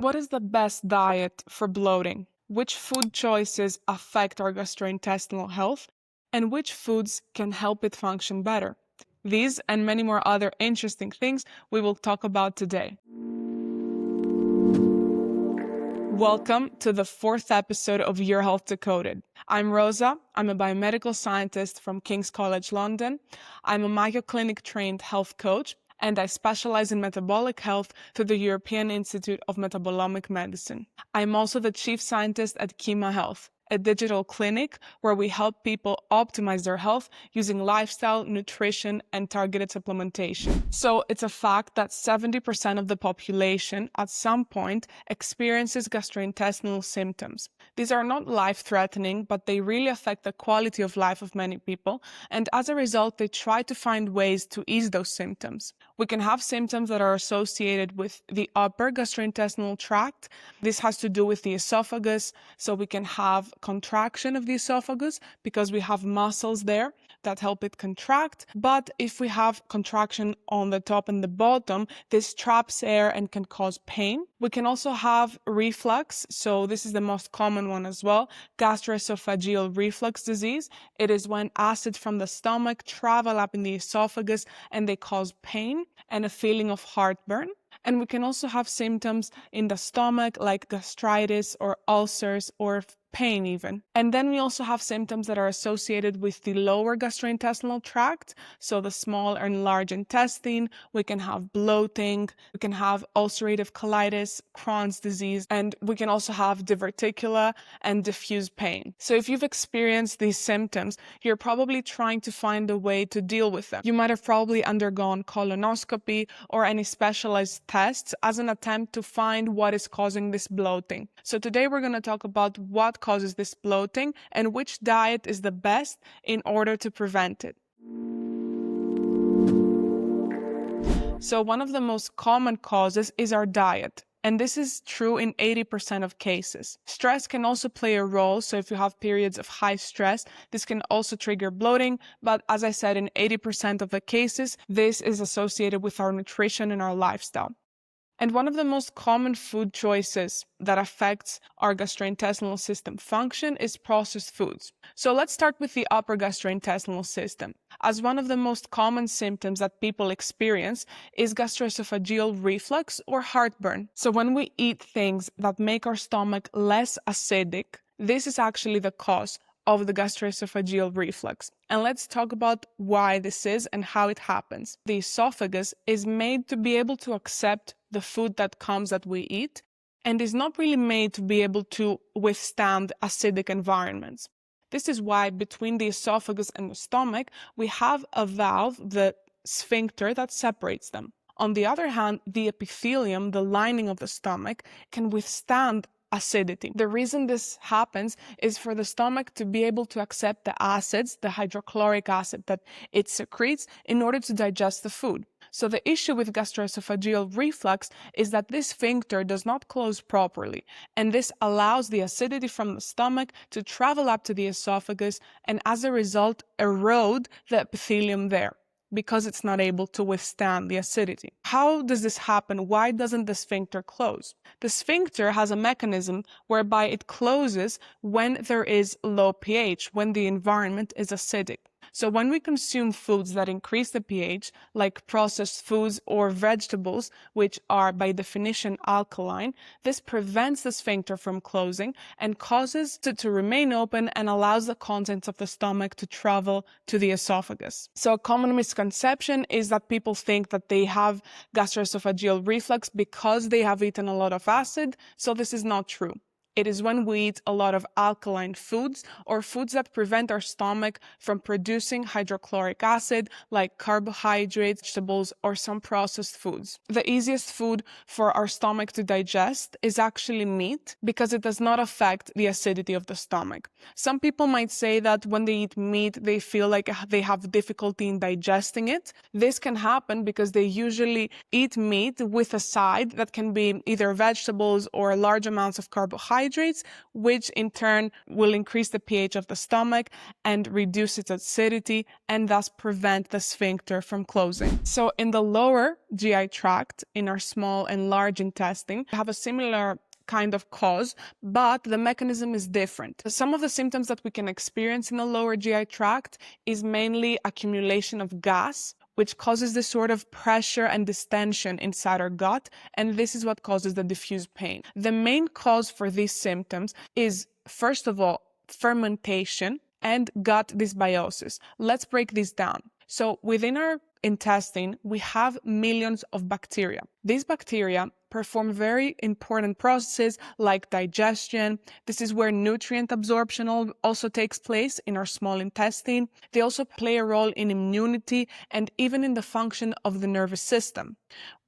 What is the best diet for bloating? Which food choices affect our gastrointestinal health? And which foods can help it function better? These and many more other interesting things we will talk about today. Welcome to the 4th episode of Your Health Decoded. I'm Rosa. I'm a biomedical scientist from King's College London. I'm a Mayo Clinic trained health coach, and I specialize in metabolic health through the European Institute of Metabolomic Medicine. I'm also the chief scientist at Kima Health, a digital clinic where we help people optimize their health using lifestyle, nutrition, and targeted supplementation. So it's a fact that 70% of the population at some point experiences gastrointestinal symptoms. These are not life-threatening, but they really affect the quality of life of many people, and as a result, they try to find ways to ease those symptoms. We can have symptoms that are associated with the upper gastrointestinal tract. This has to do with the esophagus, so we can have contraction of the esophagus because we have muscles there that help it contract. But if we have contraction on the top and the bottom, this traps air and can cause pain. We can also have reflux, so this is the most common one as well, gastroesophageal reflux disease. It is when acids from the stomach travel up in the esophagus and they cause pain and a feeling of heartburn. And we can also have symptoms in the stomach like gastritis or ulcers or pain even. And then we also have symptoms that are associated with the lower gastrointestinal tract, so the small and large intestine. We can have bloating, we can have ulcerative colitis, Crohn's disease, and we can also have diverticular and diffuse pain. So if you've experienced these symptoms, you're probably trying to find a way to deal with them. You might have probably undergone colonoscopy or any specialized tests as an attempt to find what is causing this bloating. So today we're going to talk about what causes this bloating and which diet is the best in order to prevent it. So one of the most common causes is our diet. And this is true in 80% of cases. Stress can also play a role, so if you have periods of high stress, this can also trigger bloating, but as I said, in 80% of the cases, this is associated with our nutrition and our lifestyle. And one of the most common food choices that affects our gastrointestinal system function is processed foods. So let's start with the upper gastrointestinal system. As one of the most common symptoms that people experience is gastroesophageal reflux or heartburn. So when we eat things that make our stomach less acidic, this is actually the cause of the gastroesophageal reflux. And let's talk about why this is and how it happens. The esophagus is made to be able to accept the food that we eat and is not really made to be able to withstand acidic environments. This is why between the esophagus and the stomach, we have a valve, the sphincter, that separates them. On the other hand, the epithelium, the lining of the stomach, can withstand acidity. The reason this happens is for the stomach to be able to accept the acids, the hydrochloric acid that it secretes, in order to digest the food. So the issue with gastroesophageal reflux is that this sphincter does not close properly, and this allows the acidity from the stomach to travel up to the esophagus and as a result erode the epithelium there, because it's not able to withstand the acidity. How does this happen? Why doesn't the sphincter close? The sphincter has a mechanism whereby it closes when there is low pH, when the environment is acidic. So when we consume foods that increase the pH, like processed foods or vegetables, which are by definition alkaline, this prevents the sphincter from closing and causes it to remain open and allows the contents of the stomach to travel to the esophagus. So a common misconception is that people think that they have gastroesophageal reflux because they have eaten a lot of acid, so this is not true. It is when we eat a lot of alkaline foods or foods that prevent our stomach from producing hydrochloric acid, like carbohydrates, vegetables, or some processed foods. The easiest food for our stomach to digest is actually meat because it does not affect the acidity of the stomach. Some people might say that when they eat meat, they feel like they have difficulty in digesting it. This can happen because they usually eat meat with a side that can be either vegetables or large amounts of carbohydrates, carbohydrates, which in turn will increase the pH of the stomach and reduce its acidity and thus prevent the sphincter from closing. So in the lower GI tract, in our small and large intestine, we have a similar kind of cause, but the mechanism is different. Some of the symptoms that we can experience in the lower GI tract is mainly accumulation of gas, which causes this sort of pressure and distension inside our gut, and this is what causes the diffuse pain. The main cause for these symptoms is, first of all, fermentation and gut dysbiosis. Let's break this down. So within our intestine, we have millions of bacteria. These bacteria perform very important processes like digestion. This is where nutrient absorption also takes place in our small intestine. They also play a role in immunity and even in the function of the nervous system.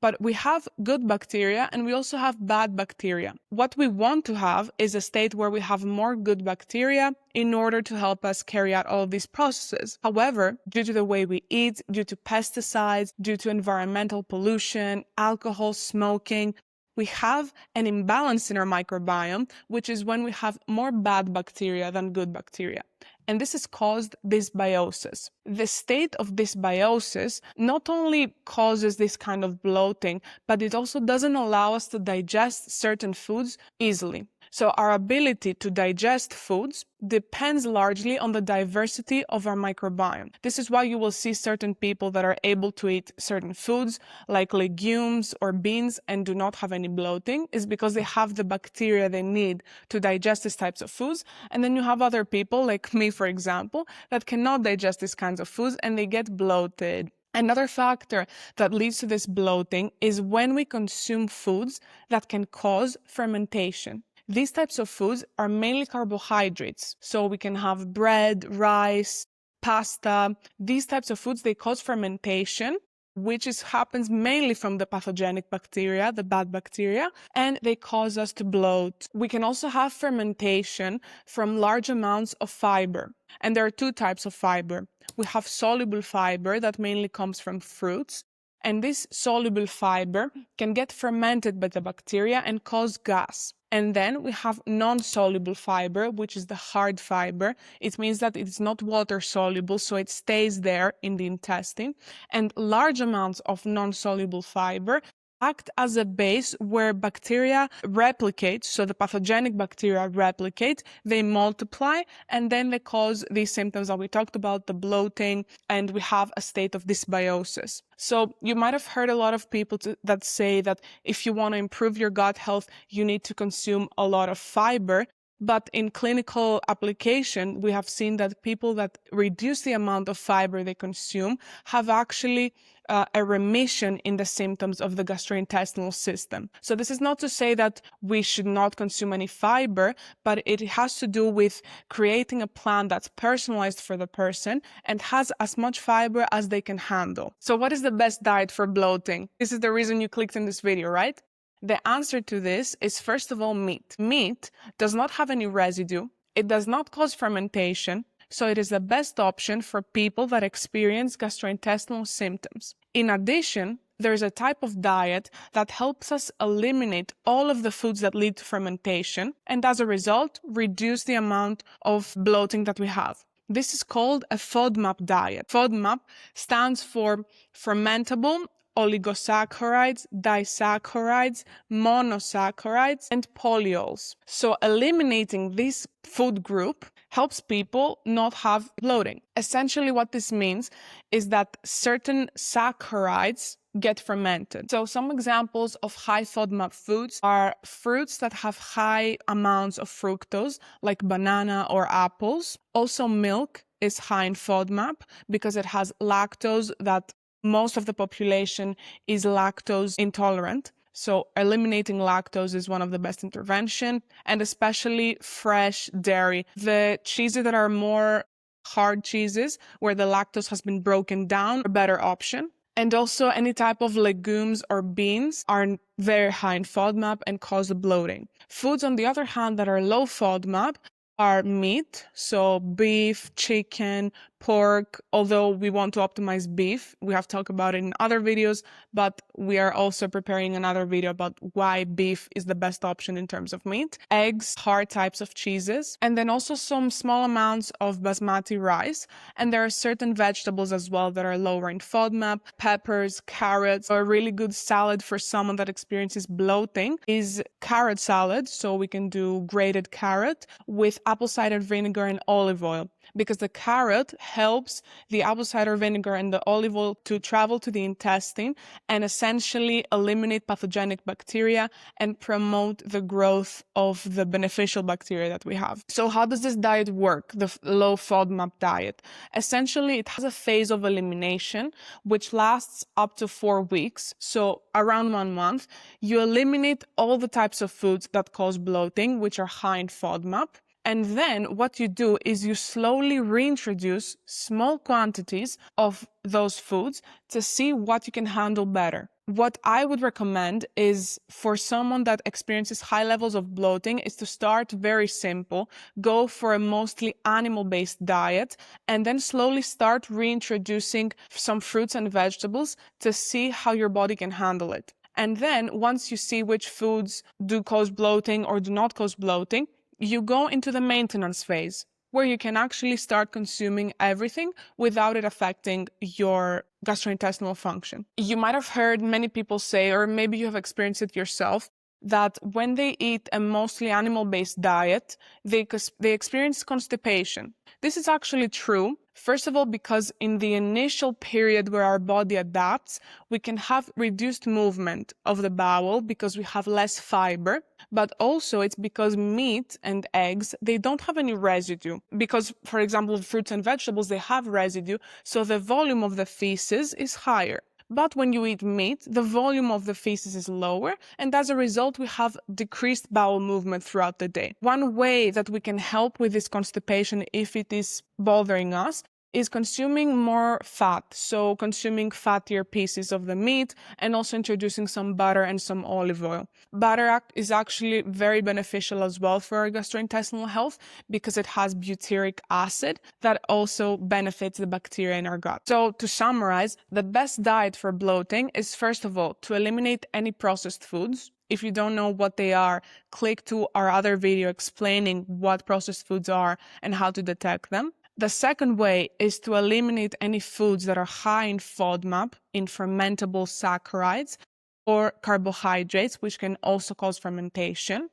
But we have good bacteria and we also have bad bacteria. What we want to have is a state where we have more good bacteria in order to help us carry out all of these processes. However, due to the way we eat, due to pesticides, due to environmental pollution, alcohol, smoking, we have an imbalance in our microbiome, which is when we have more bad bacteria than good bacteria. And this is caused dysbiosis. The state of dysbiosis not only causes this kind of bloating, but it also doesn't allow us to digest certain foods easily. So our ability to digest foods depends largely on the diversity of our microbiome. This is why you will see certain people that are able to eat certain foods like legumes or beans and do not have any bloating, is because they have the bacteria they need to digest these types of foods. And then you have other people like me, for example, that cannot digest these kinds of foods and they get bloated. Another factor that leads to this bloating is when we consume foods that can cause fermentation. These types of foods are mainly carbohydrates. So we can have bread, rice, pasta. These types of foods, they cause fermentation, which happens mainly from the pathogenic bacteria, the bad bacteria, and they cause us to bloat. We can also have fermentation from large amounts of fiber. And there are two types of fiber. We have soluble fiber that mainly comes from fruits. And this soluble fiber can get fermented by the bacteria and cause gas. And then we have non-soluble fiber, which is the hard fiber. It means that it's not water soluble, so it stays there in the intestine. And large amounts of non-soluble fiber act as a base where bacteria replicate, so the pathogenic bacteria replicate, they multiply, and then they cause these symptoms that we talked about, the bloating, and we have a state of dysbiosis. So you might have heard a lot of people that say that if you want to improve your gut health, you need to consume a lot of fiber. But in clinical application, we have seen that people that reduce the amount of fiber they consume have actually a remission in the symptoms of the gastrointestinal system. So this is not to say that we should not consume any fiber, but it has to do with creating a plan that's personalized for the person and has as much fiber as they can handle. So what is the best diet for bloating? This is the reason you clicked in this video, right? The answer to this is, first of all, meat. Meat does not have any residue. It does not cause fermentation. So it is the best option for people that experience gastrointestinal symptoms. In addition, there is a type of diet that helps us eliminate all of the foods that lead to fermentation and as a result, reduce the amount of bloating that we have. This is called a FODMAP diet. FODMAP stands for fermentable oligosaccharides, disaccharides, monosaccharides, and polyols. So eliminating this food group helps people not have bloating. Essentially what this means is that certain saccharides get fermented. So some examples of high FODMAP foods are fruits that have high amounts of fructose, like banana or apples. Also milk is high in FODMAP because it has lactose that most of the population is lactose intolerant. So eliminating lactose is one of the best intervention, and especially fresh dairy. The cheeses that are more hard cheeses, where the lactose has been broken down, are a better option. And also any type of legumes or beans are very high in FODMAP and cause bloating. Foods, on the other hand, that are low FODMAP are meat, so beef, chicken, pork, although we want to optimize beef. We have talked about it in other videos, but we are also preparing another video about why beef is the best option in terms of meat. Eggs, hard types of cheeses, and then also some small amounts of basmati rice. And there are certain vegetables as well that are lower in FODMAP, peppers, carrots. A really good salad for someone that experiences bloating is carrot salad. So we can do grated carrot with apple cider vinegar and olive oil, because the carrot helps the apple cider vinegar and the olive oil to travel to the intestine and essentially eliminate pathogenic bacteria and promote the growth of the beneficial bacteria that we have. So how does this diet work, the low FODMAP diet? Essentially, it has a phase of elimination, which lasts up to 4 weeks. So around 1 month, you eliminate all the types of foods that cause bloating, which are high in FODMAP. And then what you do is you slowly reintroduce small quantities of those foods to see what you can handle better. What I would recommend is for someone that experiences high levels of bloating is to start very simple, go for a mostly animal-based diet, and then slowly start reintroducing some fruits and vegetables to see how your body can handle it. And then once you see which foods do cause bloating or do not cause bloating, you go into the maintenance phase, where you can actually start consuming everything without it affecting your gastrointestinal function. You might have heard many people say, or maybe you have experienced it yourself, that when they eat a mostly animal-based diet, they experience constipation. This is actually true. First of all, because in the initial period where our body adapts, we can have reduced movement of the bowel because we have less fiber, but also it's because meat and eggs, they don't have any residue. Because, for example, fruits and vegetables, they have residue, so the volume of the feces is higher. But when you eat meat, the volume of the feces is lower, and as a result, we have decreased bowel movement throughout the day. One way that we can help with this constipation, if it is bothering us, is consuming more fat. So consuming fattier pieces of the meat and also introducing some butter and some olive oil. Butter is actually very beneficial as well for our gastrointestinal health because it has butyric acid that also benefits the bacteria in our gut. So to summarize, the best diet for bloating is, first of all, to eliminate any processed foods. If you don't know what they are, click to our other video explaining what processed foods are and how to detect them. The second way is to eliminate any foods that are high in FODMAP, in fermentable saccharides, or carbohydrates, which can also cause fermentation.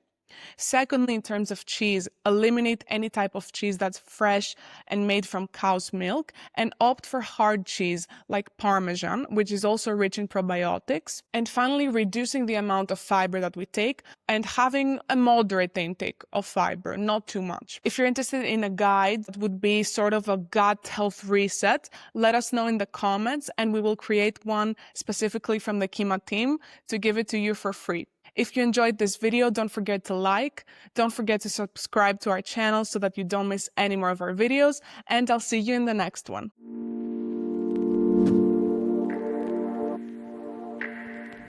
Secondly, in terms of cheese, eliminate any type of cheese that's fresh and made from cow's milk and opt for hard cheese like Parmesan, which is also rich in probiotics. And finally, reducing the amount of fiber that we take and having a moderate intake of fiber, not too much. If you're interested in a guide that would be sort of a gut health reset, let us know in the comments and we will create one specifically from the Kima team to give it to you for free. If you enjoyed this video, don't forget to like, don't forget to subscribe to our channel so that you don't miss any more of our videos, and I'll see you in the next one.